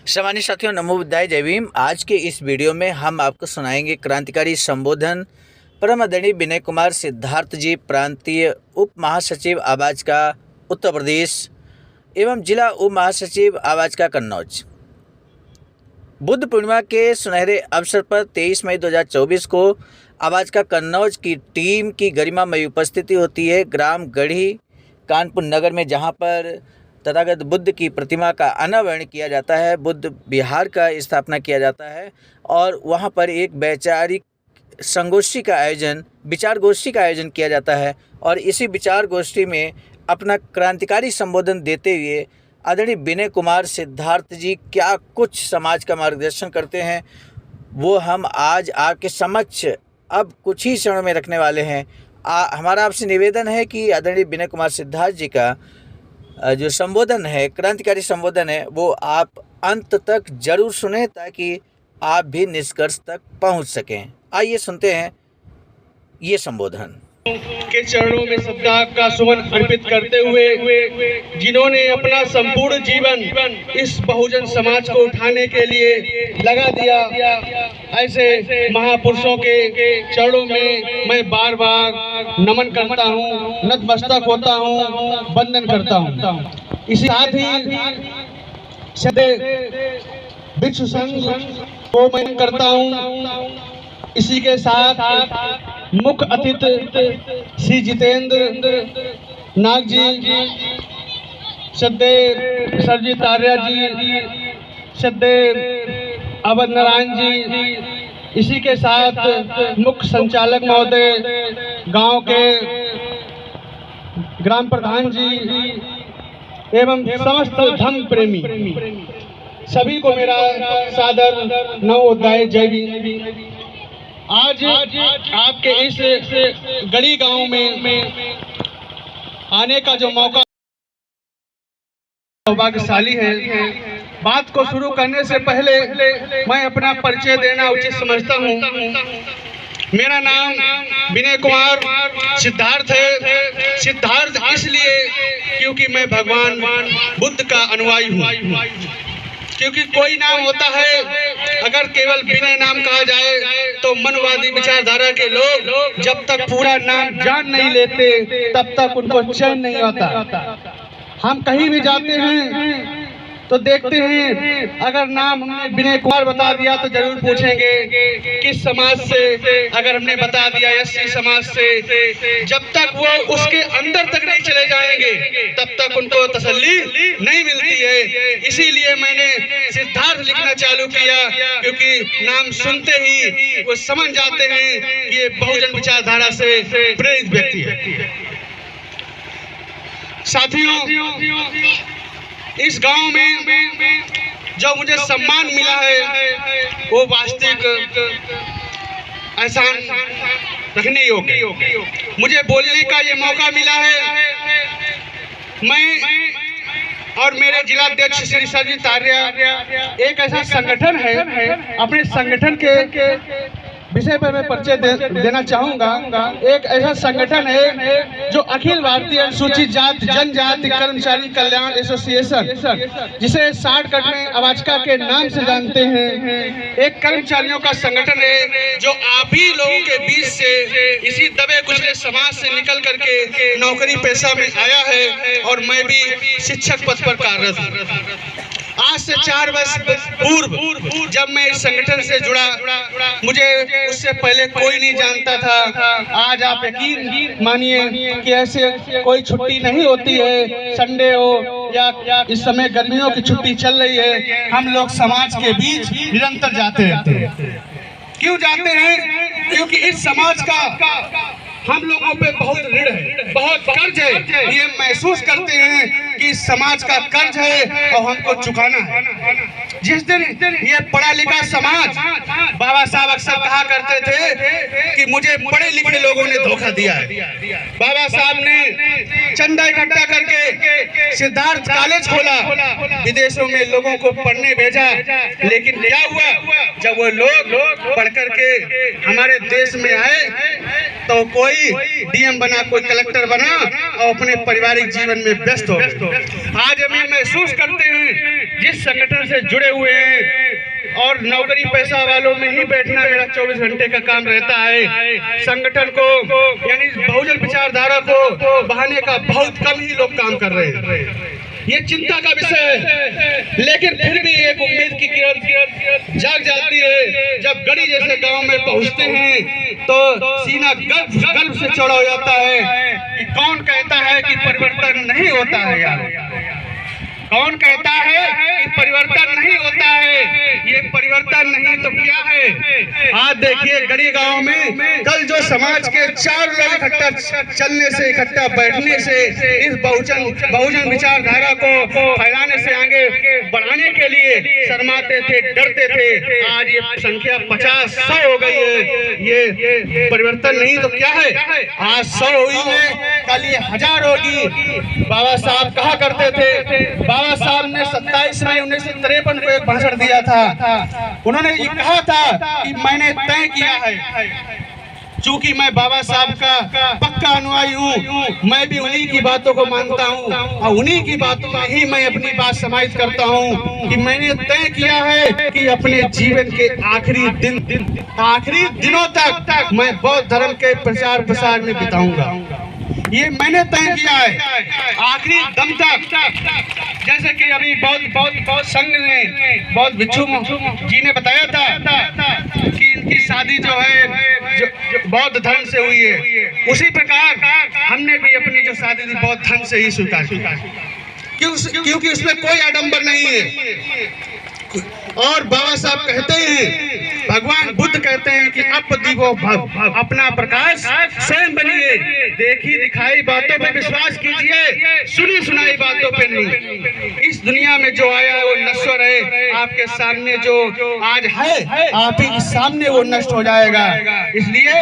सम्मानित साथियों, नमो बुद्धाय, जय भीम। आज के इस वीडियो में हम आपको सुनाएंगे क्रांतिकारी संबोधन परम आदरणीय विनय कुमार सिद्धार्थ जी, प्रांतीय उप महासचिव आवाज का उत्तर प्रदेश एवं जिला उप महासचिव आवाज का कन्नौज। बुद्ध पूर्णिमा के सुनहरे अवसर पर 23 मई 2024 को आवाज का कन्नौज की टीम की गरिमामयी उपस्थिति होती है ग्राम गढ़ी कानपुर नगर में, जहां पर तथागत बुद्ध की प्रतिमा का अनावरण किया जाता है, बुद्ध विहार का स्थापना किया जाता है और वहां पर एक वैचारिक संगोष्ठी का आयोजन, विचार गोष्ठी का आयोजन किया जाता है। और इसी विचार गोष्ठी में अपना क्रांतिकारी संबोधन देते हुए आदरणीय विनय कुमार सिद्धार्थ जी क्या कुछ समाज का मार्गदर्शन करते हैं, वो हम आज आपके समक्ष अब कुछ ही क्षणों में रखने वाले हैं। हमारा आपसे निवेदन है कि आदरणीय विनय कुमार सिद्धार्थ जी का जो संबोधन है, क्रांतिकारी संबोधन है, वो आप अंत तक जरूर सुने ताकि आप भी निष्कर्ष तक पहुंच सकें। आइए सुनते हैं ये संबोधन। के चरणों में श्रद्धा का सुमन अर्पित करते हुए जिन्होंने अपना संपूर्ण जीवन इस बहुजन समाज को उठाने के लिए लगा दिया, ऐसे महापुरुषों के चरणों में मैं बार बार नमन करता हूँ, नतमस्तक होता हूँ, वंदन करता हूँ। इसी साथ ही विश्व संघ को मैं करता हूँ। इसी के साथ मुख्य अतिथि श्री जितेंद्र नाग जी, श्रद्धेय सरजीत आर्या जी, श्रद्धेय अवध नारायण जी, इसी के साथ मुख्य संचालक महोदय, गांव के ग्राम प्रधान जी एवं समस्त धर्म प्रेमी सभी को मेरा सादर नवोदय जय भीम। आज आपके इस गढ़ी गांव में आने का जो मौका सौभाग्यशाली है। बात को शुरू करने से पहले मैं अपना परिचय देना उचित समझता हूं। मेरा नाम विनय कुमार सिद्धार्थ है। सिद्धार्थ इसलिए क्योंकि मैं भगवान बुद्ध का अनुयायी हूँ। क्योंकि कोई नाम होता है, अगर केवल विनय नाम कहा जाए तो मनवादी विचारधारा के लोग जब तक पूरा नाम जान नहीं लेते तब तक उनको चैन नहीं आता। हम कहीं भी जाते हैं तो देखते हैं, अगर नाम हमने विनय कुमार बता दिया तो जरूर पूछेंगे किस समाज से। अगर हमने बता दिया एससी समाज से, जब तक वो उसके अंदर तक नहीं चले जाएंगे तब तक उनको तसल्ली नहीं मिलती है। इसीलिए मैंने सिद्धार्थ लिखना चालू किया, क्योंकि नाम सुनते ही वो समझ जाते हैं कि ये बहुजन विचारधारा से प्रेरित व्यक्ति है। साथियों, इस गांव में जो मुझे सम्मान मिला है वो वास्तविक एहसान रखने योग्य। मुझे बोलने का ये मौका मिला है। मैं और मेरे जिला अध्यक्ष श्री सरजीत आर्या एक ऐसा संगठन है, अपने संगठन के विषय पर मैं परिचय देना चाहूंगा। एक ऐसा संगठन है जो अखिल भारतीय अनुसूचित जाति जनजाति कर्मचारी कल्याण एसोसिएशन, जिसे शॉर्टकट में अवाजका के नाम से जानते हैं, एक कर्मचारियों का संगठन है जो आप ही लोगों के बीच से इसी दबे कुचले समाज से निकल करके नौकरी पेशा में आया है और मैं भी शिक्षक पद पर कार्यरत हूँ। आज से 4 वर्ष पूर्व जब मैं इस संगठन से जुड़ा, मुझे उससे पहले कोई नहीं जानता था। आज आप यकीन मानिए कि ऐसे कोई छुट्टी नहीं होती है, संडे हो या इस समय गर्मियों की छुट्टी चल रही है, हम लोग समाज के बीच निरंतर जाते रहते हैं। क्यों जाते हैं? क्योंकि इस समाज का हम लोगों पे बहुत ऋण है, बहुत कर्ज है। ये महसूस करते हैं कि समाज का कर्ज है और हमको चुकाना है। जिस दिन ये पढ़ा लिखा समाज, बाबा साहब अक्सर कहा करते थे कि मुझे पढ़े लिखे लोगों ने धोखा दिया है। बाबा साहब ने चंदा इकट्ठा करके सिद्धार्थ कॉलेज खोला, विदेशों में लोगों को पढ़ने भेजा, लेकिन क्या हुआ? जब वो लोग पढ़ करके हमारे देश में आए तो कोई डीएम बना, कोई कलेक्टर बना और अपने पारिवारिक जीवन में व्यस्त हो गए। आज हम ये महसूस करते हैं जिस संगठन से जुड़े हुए हैं और नौकरी पैसा वालों में ही बैठना मेरा 24 घंटे का काम रहता है। संगठन को यानी बहुजन विचारधारा को बहाने का बहुत कम ही लोग काम कर रहे हैं। ये चिंता का विषय है, लेकिन फिर भी एक उम्मीद की किरण जाग जाती है। जब गढ़ी जैसे गांव में पहुंचते हैं तो सीना गर्व से चौड़ा हो जाता है कि कौन कहता है कि परिवर्तन नहीं होता है यार, कौन कहता है कि परिवर्तन नहीं होता है। ये परिवर्तन नहीं तो क्या है। आज देखिए गढ़ी गांव में कल जो समाज के 4 लोग इकट्ठा चलने से, इकट्ठा बैठने से इस बहुजन विचारधारा को फैलाने से, आगे बढ़ाने के लिए शर्माते थे, डरते थे, आज ये संख्या 50-100 हो गई है। ये परिवर्तन नहीं तो क्या है। आज 100 हुई है, कल ये 1000 होगी। बाबा साहब कहा करते थे, बाबा साहब ने 27 मई 1953 को एक भाषण दिया था। उन्होंने ये कहा था कि मैंने तय किया है, चूंकि मैं बाबा साहब का पक्का अनुयायी हूँ, मैं भी उन्हीं की बातों को मानता हूँ और उन्हीं की बातों में ही मैं अपनी बात समाहित करता हूँ कि मैंने तय किया है कि अपने जीवन के आखिरी दिनों तक मैं बौद्ध धर्म के प्रचार प्रसार में बिताऊंगा। ये मैंने तय किया है आखिरी दम तक। जैसे कि अभी बहुत संघ ने, बहुत भिक्षु जी ने बताया था कि इनकी शादी जो है जो बौद्ध धर्म से हुई है, उसी प्रकार हमने भी अपनी जो शादी थी बौद्ध धर्म से ही स्वीकार की, क्योंकि उसमें कोई आडंबर नहीं है। और बाबा साहब कहते हैं, भगवान बुद्ध कहते हैं कि अप दिवो भव, अपना प्रकाश स्वयं बनिए, देखी दिखाई बातों पे विश्वास कीजिए, सुनी सुनाई बातों पे नहीं। इस दुनिया में जो आया है वो नश्वर है, आपके सामने जो आज है आप ही के सामने वो नष्ट हो जाएगा। इसलिए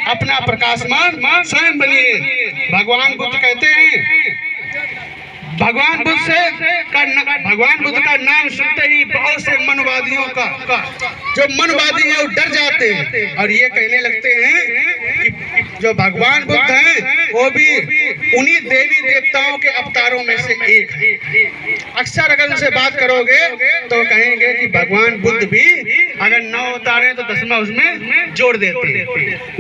अपना प्रकाशमान स्वयं बनिए। भगवान बुद्ध कहते हैं, भगवान बुद्ध का नाम सुनते ही बहुत से मनवादियों का जो मनवादी है वो डर जाते हैं और ये कहने लगते हैं कि जो भगवान बुद्ध हैं वो भी उन्हीं देवी देवताओं के अवतारों में से एक है। अक्सर अगर उनसे बात करोगे तो कहेंगे कि भगवान बुद्ध भी अगर 9 अवतार हैं तो 10वां उसमें जोड़ देते हैं,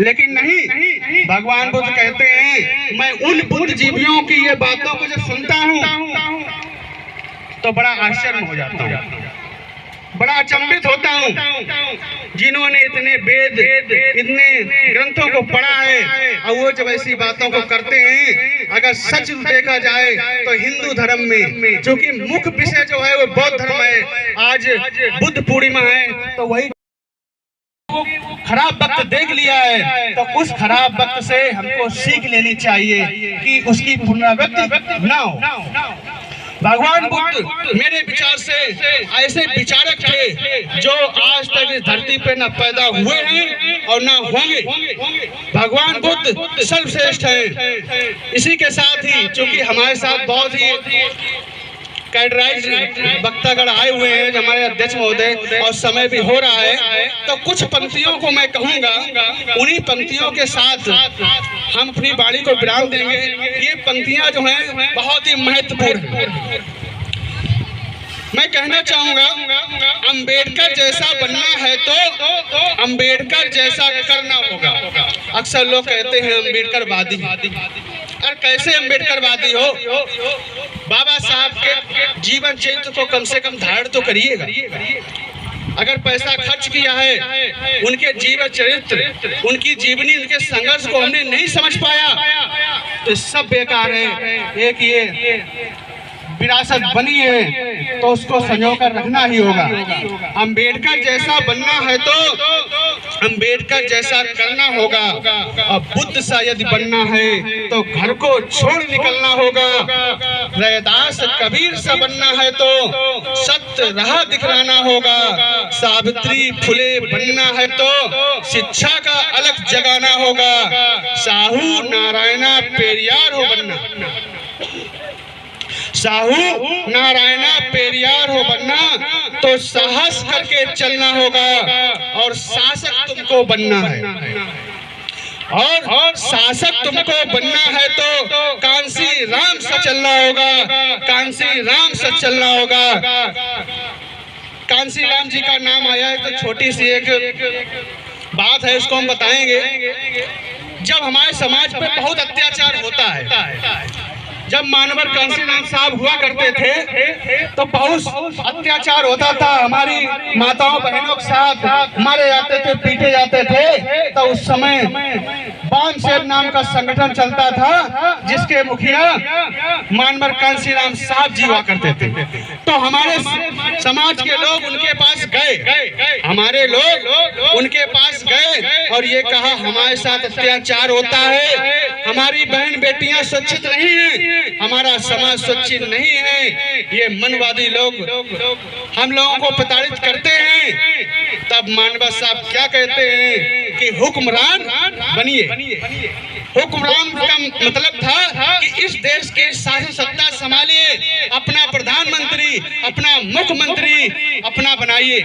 लेकिन नहीं। भगवान बुद्ध कहते हैं, मैं उन बुद्ध जीवियों की ये बातों को जब सुनता हूँ तो बड़ा आश्चर्य हो जाता हूँ, बड़ा अचंभित होता हूँ, जिन्होंने इतने वेद, इतने ग्रंथों को पढ़ा है और वो जब ऐसी बातों को करते हैं। अगर सच देखा जाए तो हिंदू धर्म में चूंकि मुख्य विषय जो है वो बौद्ध धर्म है, आज बुद्ध पूर्णिमा है तो वही खराब वक्त देख लिया है, तो उस खराब वक्त से हमको सीख लेनी चाहिए कि उसकी पुनरावृत्ति न हो। भगवान बुद्ध मेरे विचार से ऐसे विचारक थे जो आज तक इस धरती पे न पैदा हुए हैं और न होंगे। भगवान बुद्ध सर्वश्रेष्ठ हैं। इसी के साथ ही चूंकि हमारे साथ बहुत ही कैडराइज वक्तागण आए हुए हैं, हमारे अध्यक्ष महोदय, और समय भी हो रहा है, तो कुछ पंक्तियों को मैं कहूँगा, उन्हीं पंक्तियों के साथ हम अपनी वाणी को विराम देंगे। ये पंक्तियाँ जो हैं बहुत ही महत्वपूर्ण हैं। मैं कहना चाहूँगा, अंबेडकर जैसा बनना है तो अंबेडकर जैसा करना होगा। अक्सर लोग कहते हैं अंबेडकरवादी, और कैसे अंबेडकरवादी हो? बाबा साहब के जीवन चरित्र को कम से कम धारण तो करिएगा। अगर पैसा खर्च किया है, उनके जीवन चरित्र, उनकी जीवनी, उनके संघर्ष को हमने नहीं समझ पाया तो सब बेकार है। एक ये विरासत बनी है तो उसको संजो कर रखना ही होगा। अंबेडकर जैसा बनना है तो अंबेडकर जैसा करना होगा, और बुद्ध सा यदि बनना है तो घर को छोड़ निकलना होगा। रैदास कबीर सा बनना है तो सत्य राह दिखलाना होगा। सावित्री फुले बनना है तो शिक्षा का अलग जगाना होगा। साहू नारायणा पेरियार हो बनना, साहू नारायणा पेरियार हो बनना तो साहस करके चलना होगा और शासक तुमको बनना है। और शासक तुमको बनना है तो कांसी राम से चलना होगा, कांसी राम से चलना होगा। कांसी राम जी का नाम आया है तो छोटी सी एक बात है, उसको हम बताएंगे। जब हमारे समाज पे बहुत अत्याचार होता है, जब मानवर कांसीराम साहब हुआ करते थे तो बहुत अत्याचार होता था, हमारी माताओं बहनों के साथ मारे जाते थे, पीटे जाते थे। तो उस समय बानसेब नाम का संगठन चलता था, जिसके मुखिया मानवर कांसीराम साहब जी हुआ करते थे। तो हमारे समाज के लोग उनके पास गए, हमारे लोग उनके पास गए और ये कहा हमारे साथ अत्याचार होता है, हमारी बहन बेटियां सुरक्षित नहीं है, हमारा समाज सुरक्षित नहीं है, ये मनवादी लोग हम लोगों को प्रताड़ित करते हैं। तब मानवा साहब क्या कहते हैं कि हुक्मरान बनिए। हुक्मरान का मतलब था कि इस देश की शासन सत्ता संभालिए, अपना प्रधानमंत्री, अपना मुख्यमंत्री अपना बनाइए,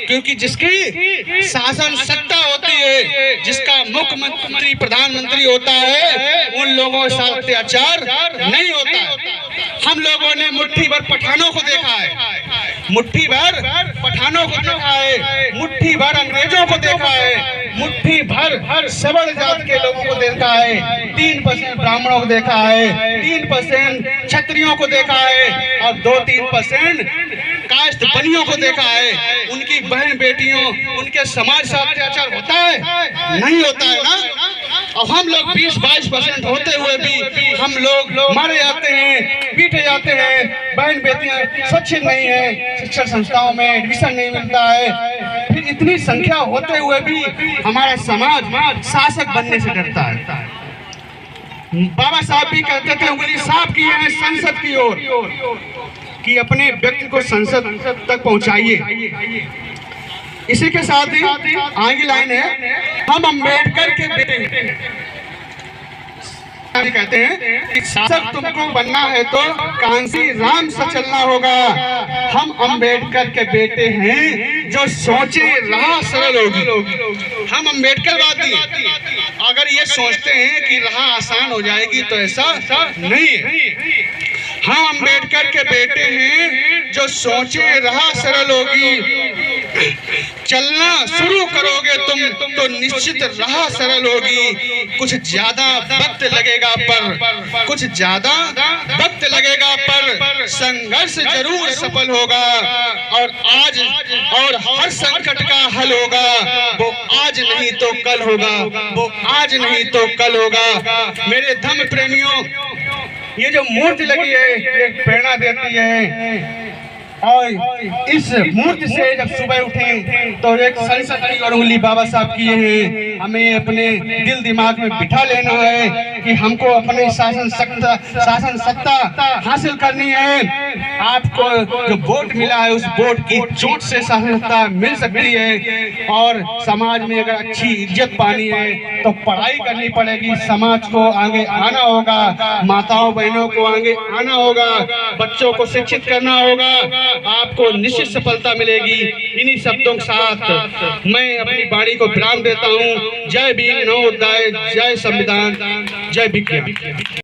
क्योंकि जिसकी शासन सत्ता होती है, जिसका मुख्यमंत्री प्रधानमंत्री होता है, उन लोगों के साथ अत्याचार नहीं होता है। हम लोगों ने मुट्ठी भर पठानों को देखा है, मुट्ठी भर पठानों को देखा है, मुट्ठी भर अंग्रेजों को देखा है, मुट्ठी भर सबड़ जात के लोगों को देखा है, 3% ब्राह्मणों को देखा है, 3% क्षत्रियों को देखा है और 2-3% कास्ट बनियों को देखा है। उनकी बहन बेटियों, उनके समाज से अत्याचार होता है? नहीं होता है ना। और हम लोग 20-22% होते हुए भी हम लोग मारे जाते हैं, पीटे जाते हैं, बहन बेटियां सुरक्षित नहीं है, शिक्षा संस्थाओं में एडमिशन नहीं मिलता है। फिर इतनी संख्या होते हुए भी हमारा समाज शासक बनने से डरता है। बाबा साहब भी कहते थे, उंगली साफ किए हैं संसद की ओर कि अपने व्यक्ति को संसद तक पहुंचाइए। इसी के साथ ही आगे लाइन है, हम अम्बेडकर के बेटे कहते हैं कि शासक तुमको बनना है तो कांसी राम से चलना होगा। हम अम्बेडकर के बेटे हैं, जो सोचे राह सरल होगी। हम अम्बेडकरवादी, अगर ये सोचते हैं कि राह आसान हो जाएगी तो ऐसा नहीं है। हम अम्बेडकर के बेटे हैं, जो सोचे राह सरल होगी। चलना शुरू करोगे तुम तो निश्चित राह सरल होगी। कुछ ज्यादा वक्त लगेगा पर कुछ ज्यादा वक्त लगेगा पर संघर्ष जरूर सफल होगा। और हर संकट का हल होगा, वो आज नहीं तो कल होगा, वो आज नहीं तो कल होगा। मेरे धर्म प्रेमियों, ये जो मूर्ति लगी है ये प्रेरणा देती है। और इस मूर्ति से जब सुबह उठे तो एक सरस्वती और उंगली बाबा साहब किए हैं। हमें अपने दिल दिमाग में बिठा लेना है कि हमको अपनी शासन सत्ता हासिल करनी है। आपको जो वोट मिला है उस वोट की चोट से शासन सत्ता मिल सकती है। और समाज में अगर अच्छी इज्जत पानी है तो पढ़ाई करनी पड़ेगी, समाज को आगे आना होगा, माताओं बहनों को आगे आना होगा, बच्चों को शिक्षित करना होगा, आपको निश्चित सफलता मिलेगी। इन्हीं शब्दों के साथ मैं अपनी वाणी को विराम देता हूँ। जय भीम, नवोदय, जय संविधान, जय विज्ञान।